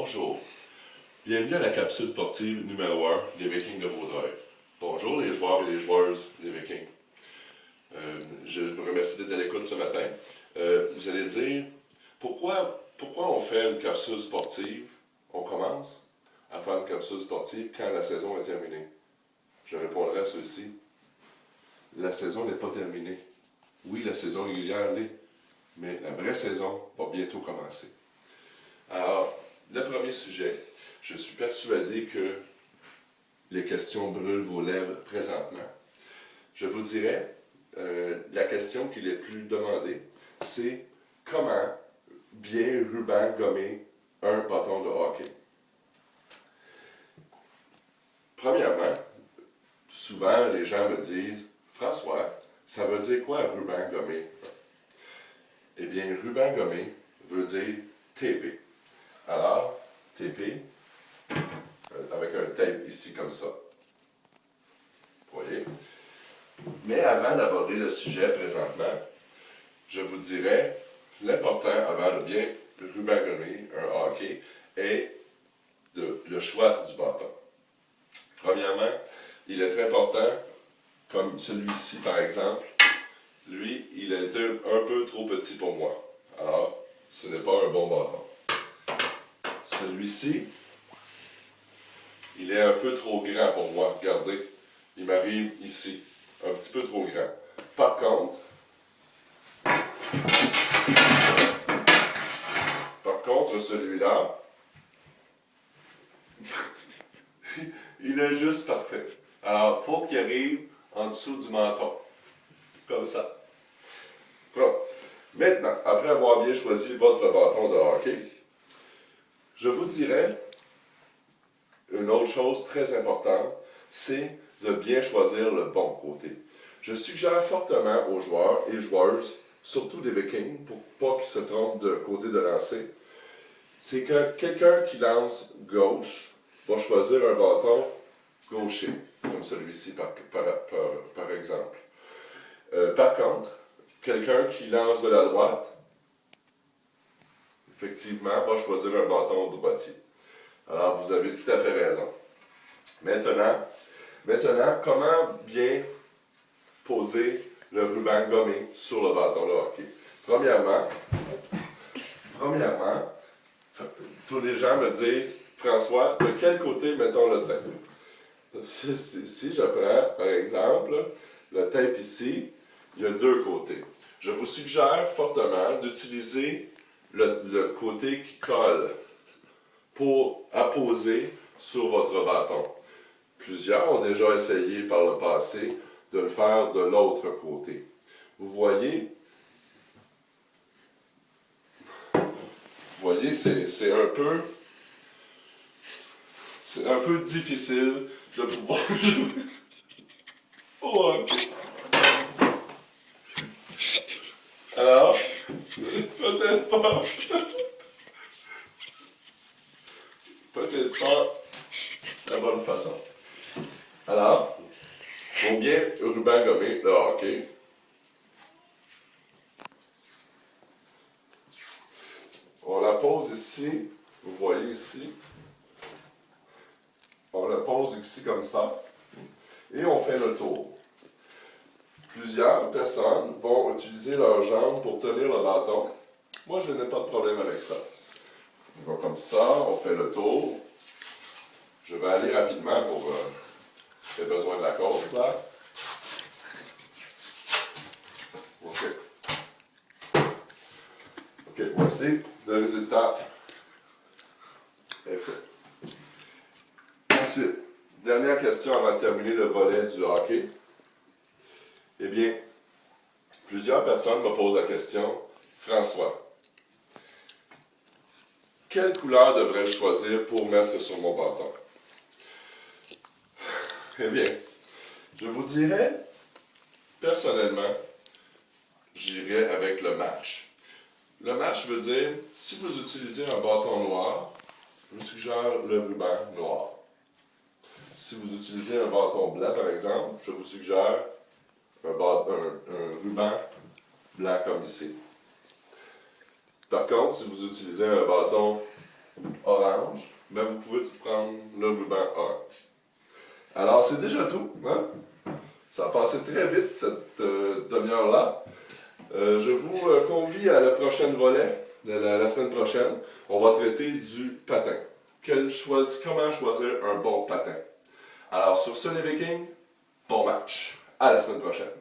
Bonjour. Bienvenue à la capsule sportive numéro 1 des Vikings de Vaudreuil. Bonjour les joueurs et les joueuses des Vikings. Je vous remercie d'être à l'écoute ce matin. Vous allez dire, pourquoi on fait une capsule sportive? On commence à faire une capsule sportive quand la saison est terminée. Je répondrai à ceci. La saison n'est pas terminée. Oui, la saison régulière l'est, mais la vraie saison va bientôt commencer. Alors, le premier sujet, je suis persuadé que les questions brûlent vos lèvres présentement. Je vous dirais, la question qui est plus demandée, c'est comment bien ruban gommer un bâton de hockey. Premièrement, souvent les gens me disent, François, ça veut dire quoi ruban gommé? Eh bien, ruban gommé veut dire TP. Alors, TP, avec un tape ici comme ça. Vous voyez? Mais avant d'aborder le sujet présentement, je vous dirais, l'important avant de bien ruban gommer un hockey est le choix du bâton. Premièrement, il est très important, comme celui-ci par exemple, lui, il est un peu trop petit pour moi. Alors, ce n'est pas un bon bâton. Celui-ci, il est un peu trop grand pour moi. Regardez, il m'arrive ici, un petit peu trop grand. Par contre, celui-là, il est juste parfait. Alors, il faut qu'il arrive en dessous du menton. Comme ça. Bon. Maintenant, après avoir bien choisi votre bâton de hockey, je vous dirais une autre chose très importante, c'est de bien choisir le bon côté. Je suggère fortement aux joueurs et joueuses, surtout des Vikings, pour pas qu'ils se trompent de côté de lancer, c'est que quelqu'un qui lance gauche va choisir un bâton gaucher, comme celui-ci par exemple. Par contre, quelqu'un qui lance de la droite, effectivement, va choisir un bâton droitier. Alors, vous avez tout à fait raison. Maintenant, comment bien poser le ruban gommé sur le bâton de hockey? Premièrement, tous les gens me disent, François, de quel côté mettons le tape? Si je prends, par exemple, le tape ici, il y a deux côtés. Je vous suggère fortement d'utiliser le côté qui colle pour apposer sur votre bâton. Plusieurs ont déjà essayé par le passé de le faire de l'autre côté. Vous voyez, c'est un peu difficile de pouvoir jouer au hockey. Alors, peut-être pas la bonne façon. Alors, pour bien ruban gommer le hockey, on la pose ici, vous voyez ici, on la pose ici comme ça, et on fait le tour. Plusieurs personnes vont utiliser leurs jambes pour tenir le bâton. Moi, je n'ai pas de problème avec ça. On va comme ça, on fait le tour. Je vais aller rapidement pour j'ai besoin de la corde, là. OK, voici le résultat est fait. Ensuite, dernière question avant de terminer le volet du hockey. Eh bien, plusieurs personnes me posent la question, François, quelle couleur devrais-je choisir pour mettre sur mon bâton? Eh bien, je vous dirais, personnellement, j'irais avec le match. Le match veut dire, si vous utilisez un bâton noir, je vous suggère le ruban noir. Si vous utilisez un bâton blanc, par exemple, je vous suggère un ruban blanc comme ici. Par contre, si vous utilisez un bâton orange, ben vous pouvez prendre le ruban orange. Alors, c'est déjà tout. Hein? Ça a passé très vite, cette demi-heure-là. Je vous convie à la prochaine volet, la semaine prochaine. On va traiter du patin. Comment choisir un bon patin. Alors, sur ce, les Vikings, bon match. À la semaine prochaine.